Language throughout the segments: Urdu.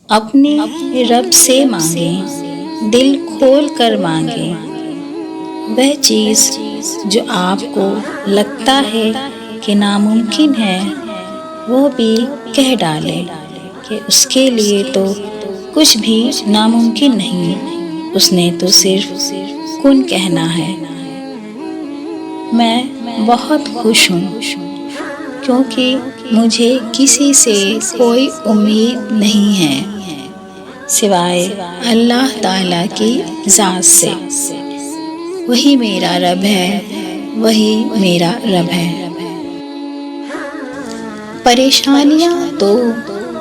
اپنے رب سے مانگیں، دل کھول کر مانگیں۔ وہ چیز جو آپ کو لگتا ہے کہ ناممکن ہے، وہ بھی کہہ ڈالیں کہ اس کے لیے تو کچھ بھی ناممکن نہیں، اس نے تو صرف کن کہنا ہے۔ میں بہت خوش ہوں کیونکہ مجھے کسی سے کوئی امید نہیں ہے سوائے اللہ تعالیٰ کی ذات سے۔ وہی میرا رب ہے، وہی میرا رب ہے۔ پریشانیاں تو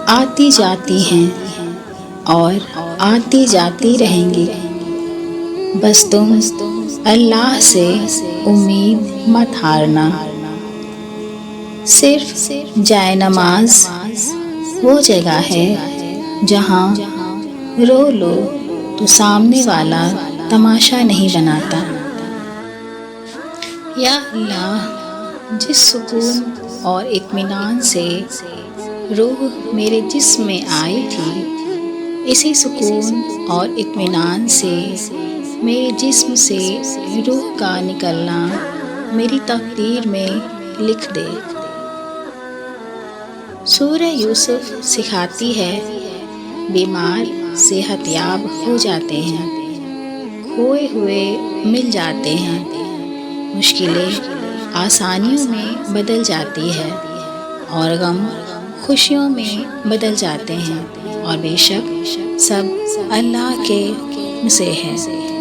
آتی جاتی ہیں اور آتی جاتی رہیں گی، بس تم اللہ سے امید مت ہارنا۔ صرف جائے نماز وہ جگہ ہے جہاں رو لو تو سامنے والا تماشا نہیں بناتا۔ یا اللہ، جس سکون اور اطمینان سے روح میرے جسم میں آئی تھی، اسی سکون اور اطمینان سے میرے جسم سے روح کا نکلنا میری تقدیر میں لکھ دے۔ سورہ یوسف سکھاتی ہے، بیمار صحت یاب ہو جاتے ہیں، کھوئے ہوئے مل جاتے ہیں، مشکلیں آسانیوں میں بدل جاتی ہے اور غم خوشیوں میں بدل جاتے ہیں، اور بے شک سب اللہ کے حکم سے ہے۔